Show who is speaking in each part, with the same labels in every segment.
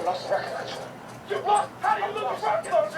Speaker 1: lost records. You lost? How do you lose records?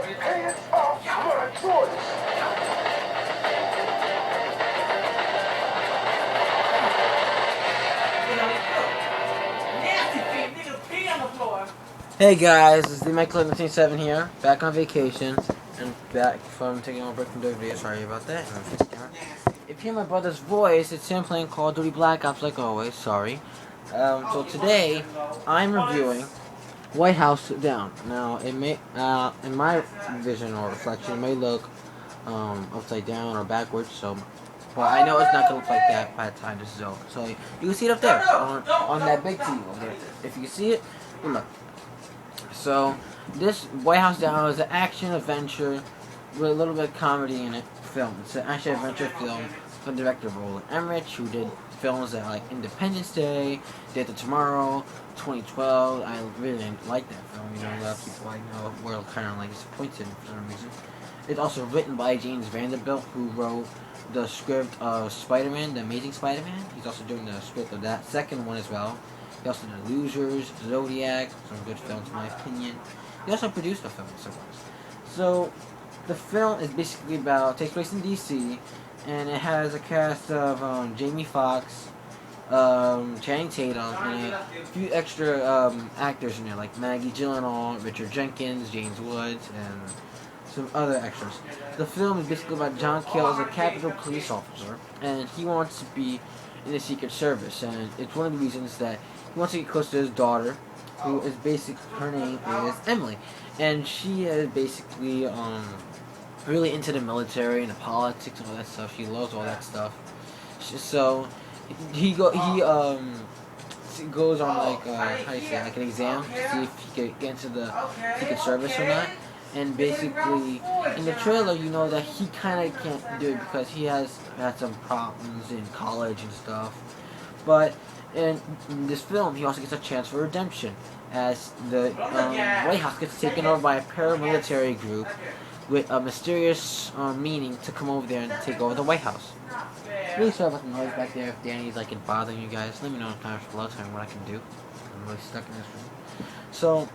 Speaker 1: Your hands off my choice.
Speaker 2: Hey guys, this is the Michael197 here, back on vacation, and back from taking a break from doing videos. Sorry about that. If you hear my brother's voice, it's him playing Call of Duty Black Ops like always. Sorry. So today, I'm reviewing White House Down. Now, it may, in my vision or reflection, it may look upside down or backwards. So, but I know it's not gonna look like that by the time this is over. So you can see it up there on that big TV over there. If you can see it, look. So, this White House Down is an action adventure with a little bit of comedy in it. Film. It's an action adventure film from director Roland Emmerich, who did films that like Independence Day, Day After Tomorrow, 2012. I really didn't like that film. You know, a lot of people I know were kind of like disappointed for some reason. It's also written by James Vanderbilt, who wrote the script of Spider-Man, The Amazing Spider-Man. He's also doing the script of that second one as well. He also did Losers, Zodiac, some good films in my opinion. He also produced a film somewhere. So, the film is basically takes place in DC, and it has a cast of Jamie Foxx, Channing Tatum, and a few extra actors in there, like Maggie Gyllenhaal, Richard Jenkins, James Woods, and some other extras. The film is basically about John Keel as a Capitol police officer, and he wants to be in the Secret Service, and it's one of the reasons that he wants to get close to his daughter, who is her name is Emily, and she is basically really into the military and the politics and all that stuff. She loves all that stuff. So he goes on like how do you say, like an exam to see if he could get into the Secret Service or not. And basically, in the trailer, you know that he kind of can't do it because he has had some problems in college and stuff. But in this film, he also gets a chance for redemption, as the White House gets taken over by a paramilitary group with a mysterious meaning to come over there and take over the White House. Really sorry about the noise back there. If Danny's like bothering you guys, let me know in comments below. Tell me what I can do. I'm really stuck in this room.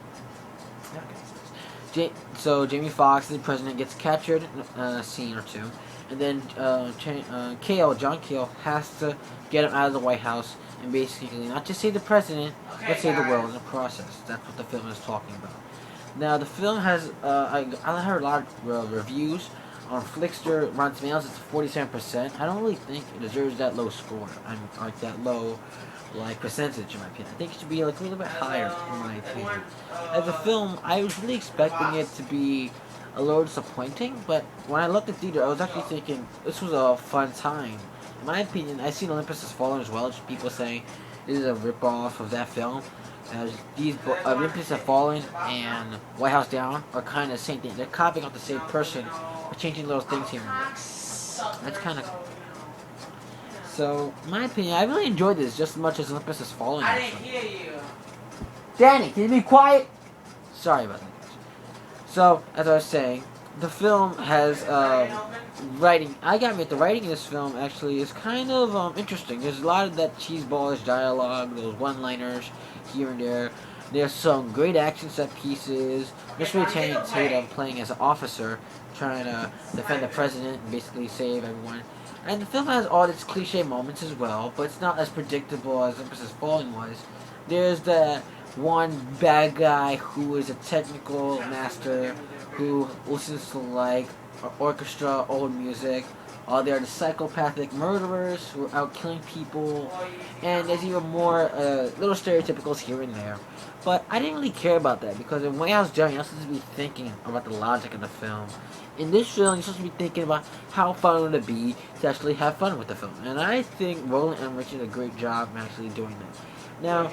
Speaker 2: So Jamie Foxx, the president, gets captured in a scene or two, and then John Keel, has to get him out of the White House and basically not just save the president, but save the world in the process. That's what the film is talking about. Now, the film has, I heard a lot of reviews on Flickster. Rotten Tomatoes, it's 47%. I don't really think it deserves that low score. Like that low, like, percentage, in my opinion. I think it should be, like, a little bit higher, in my opinion. As a film, I was really expecting it to be a little disappointing, but when I left the theater, I was actually thinking this was a fun time. In my opinion, I've seen Olympus Has Fallen as well. Just people saying this is a rip-off of that film. As these Olympus Have Fallen and White House Down are kind of the same thing. They're copying off the same person, but changing little things here and there. That's kind of cool. So, in my opinion, I really enjoyed this just as much as Olympus Has Fallen.
Speaker 3: I didn't hear you.
Speaker 2: Danny, can you be quiet? Sorry about that. So, as I was saying, the film has writing. I gotta admit, the writing in this film actually is kind of interesting. There's a lot of that cheeseballish dialogue, those one-liners here and there. There's some great action set pieces. Especially Channing Tatum playing as an officer, trying to defend the president and basically save everyone. And the film has all its cliche moments as well, but it's not as predictable as Olympus Has Fallen was. There's the one bad guy who is a technical master who listens to like orchestra, old music. There are the psychopathic murderers who are out killing people, and there's even more little stereotypicals here and there. But I didn't really care about that because in White House Down, you're supposed to be thinking about the logic of the film. In this film, you're supposed to be thinking about how fun would it be to actually have fun with the film. And I think Roland Emmerich did a great job in actually doing that. Now,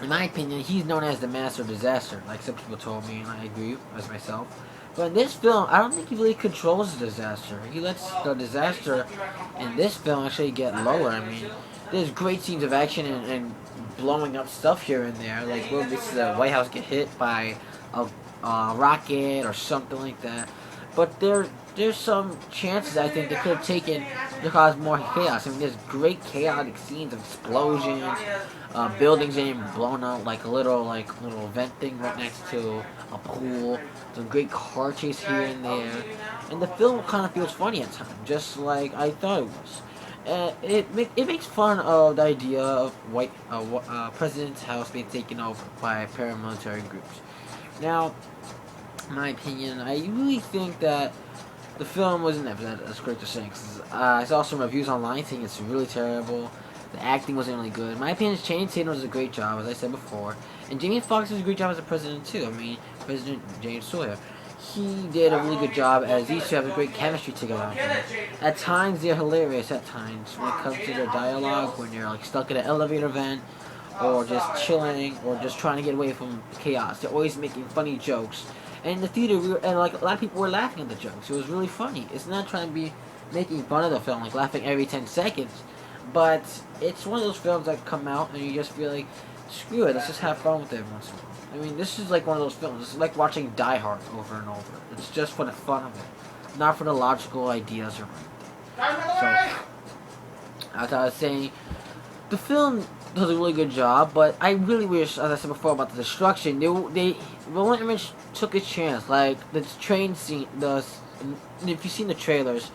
Speaker 2: in my opinion, he's known as the master of disaster, like some people told me, and I agree as myself. But in this film, I don't think he really controls the disaster. He lets the disaster in this film actually get lower. I mean, there's great scenes of action and blowing up stuff here and there, like where the White House get hit by a rocket or something like that. But there's there's some chances I think they could have taken to cause more chaos. I mean, there's great chaotic scenes of explosions, buildings getting blown out like a little vent thing right next to a pool. Some great car chase here and there, and the film kind of feels funny at times, just like I thought it was. It makes fun of the idea of president's house being taken over by paramilitary groups. Now, in my opinion, I really think that the film wasn't as great to say. I saw some reviews online saying it's really terrible. The acting wasn't really good. In my opinion, Channing Tatum does a great job, as I said before, and Jamie Foxx does a great job as a president too. I mean, President James Sawyer. He did a really good job, as these two have a great chemistry together. At times, they're hilarious. At times, when it comes to their dialogue, when they're like stuck in an elevator vent, or just chilling, or just trying to get away from chaos, they're always making funny jokes. And in the theater, a lot of people were laughing at the jokes. It was really funny. It's not trying to be making fun of the film, like laughing every 10 seconds. But it's one of those films that come out and you just feel like, screw it, let's just have fun with it once in a while. I mean, this is like one of those films. It's like watching Die Hard over and over. It's just for the fun of it, not for the logical ideas or anything. So, as I was saying, the film does a really good job, but I really wish, as I said before about the destruction, Roland Emmerich took a chance. Like the train scene, if you've seen the trailers,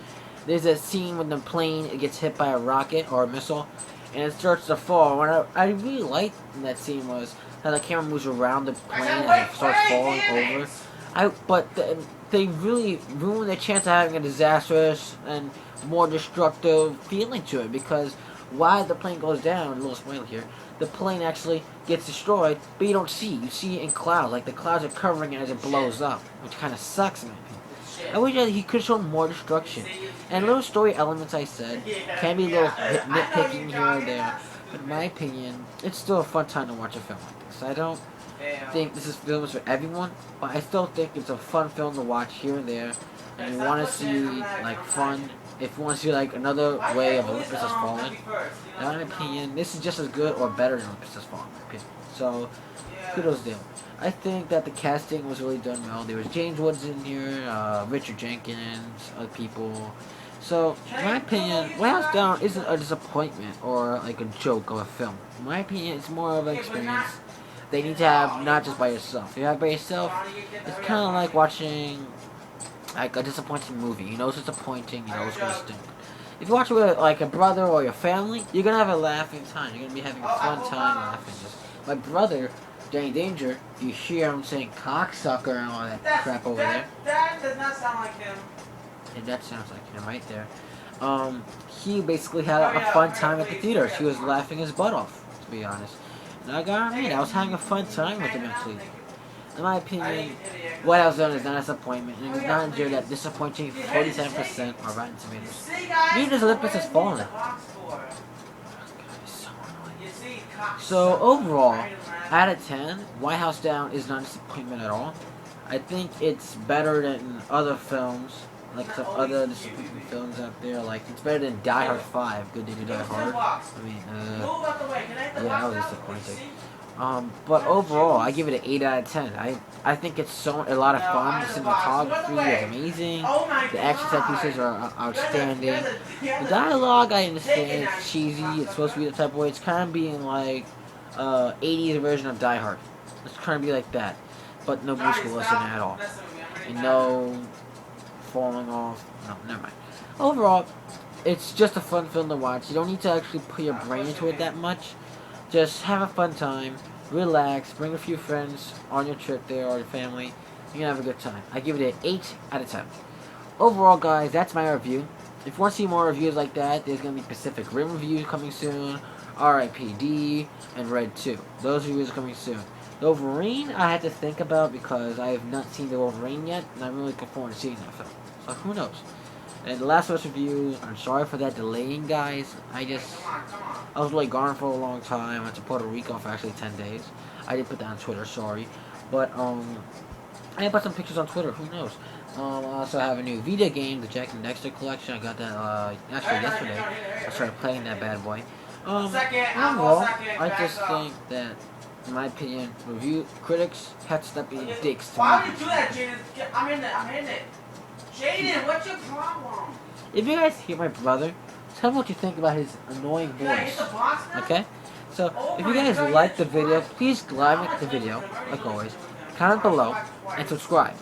Speaker 2: there's a scene when the plane gets hit by a rocket or a missile, and it starts to fall. What I really liked in that scene was how the camera moves around the plane and it starts falling over. They really ruined their chance of having a disastrous and more destructive feeling to it, because while the plane goes down, a little spoiler here, the plane actually gets destroyed, but you don't see. You see it in clouds, like the clouds are covering it as it blows up, which kind of sucks, man. I wish that he could have shown more destruction. And little story elements, I said, can be a little nitpicking here or there, but in my opinion, it's still a fun time to watch a film like this. I don't think this film is for everyone, but I still think it's a fun film to watch here and there, and you want to see, like, fun. If you want to see, like, another way of Olympus Has Fallen, in my opinion, this is just as good or better than Olympus Has Fallen, in my opinion. So, kudos to him. I think that the casting was really done well. There was James Woods in here, Richard Jenkins, other people. So, in my opinion, White House Down isn't a disappointment or, like, a joke of a film. In my opinion, it's more of an experience they need to have, not just by yourself. If you have it by yourself, it's kind of like watching, like, a disappointing movie. You know it's disappointing, you know it's going to stink. If you watch it with, like, a brother or your family, you're going to have a laughing time. You're going to be having a fun time laughing. My brother, Danny Danger, if you hear him saying cocksucker and all that crap over there.
Speaker 3: That does not sound like him.
Speaker 2: And that sounds like him right there. He basically had a fun time at the theater. He was laughing his butt off, to be honest. And I gotta admit, I was having a fun time with him actually. In my opinion, What I Was Done is not a disappointment, and it was not enjoyed at disappointing 47% on Rotten Tomatoes. Neither does Olympus Has Fallen. So overall, out of 10, White House Down is not a disappointment at all. I think it's better than other films, like some other disappointing films out there. Like, it's better than Die Hard 5, Good Day to Die Hard. I mean, yeah, that was disappointing. But overall, I give it an 8 out of 10. I think it's a lot of fun. The cinematography is amazing. The action set pieces are outstanding. The dialogue, I understand, it's cheesy. It's supposed to be the type of way. It's kind of being like 80s version of Die Hard. It's trying to be like that. But no Bruce Willis in it at all. And no falling off. No, never mind. Overall, it's just a fun film to watch. You don't need to actually put your brain into it that much. Just have a fun time, relax, bring a few friends on your trip there or your family. You're gonna have a good time. I give it an 8 out of 10. Overall, guys, that's my review. If you want to see more reviews like that, there's gonna be Pacific Rim reviews coming soon, R.I.P.D. and Red 2. Those reviews are coming soon. The Wolverine, I had to think about because I have not seen the Wolverine yet, and I'm really looking forward to seeing that film. So who knows? And the Last of Us review, I'm sorry for that delaying, guys. I was really gone for a long time. I went to Puerto Rico for actually 10 days. I didn't put that on Twitter, sorry. But, I put some pictures on Twitter, who knows. I also have a new video game, the Jack and Dexter collection. I got that, actually yesterday. I started playing that bad boy. Overall, I just think that, in my opinion, review critics have to stop being dicks to
Speaker 3: Why would
Speaker 2: movies.
Speaker 3: you do that, Jaden? I'm in it. Jaden, what's your problem?
Speaker 2: If you guys hear my brother, tell me what you think about his annoying
Speaker 3: Did I hit
Speaker 2: voice.
Speaker 3: the box now?
Speaker 2: Okay? So, if you guys like the video, please like the video, like always, comment below, and subscribe.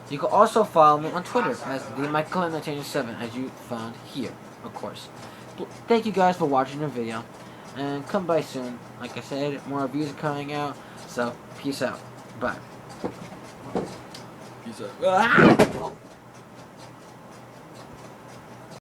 Speaker 2: You can also follow me on Twitter as TheMichael1987, as you found here, of course. Thank you guys for watching the video, and come by soon. Like I said, more reviews are coming out, so peace out. Bye. Peace out.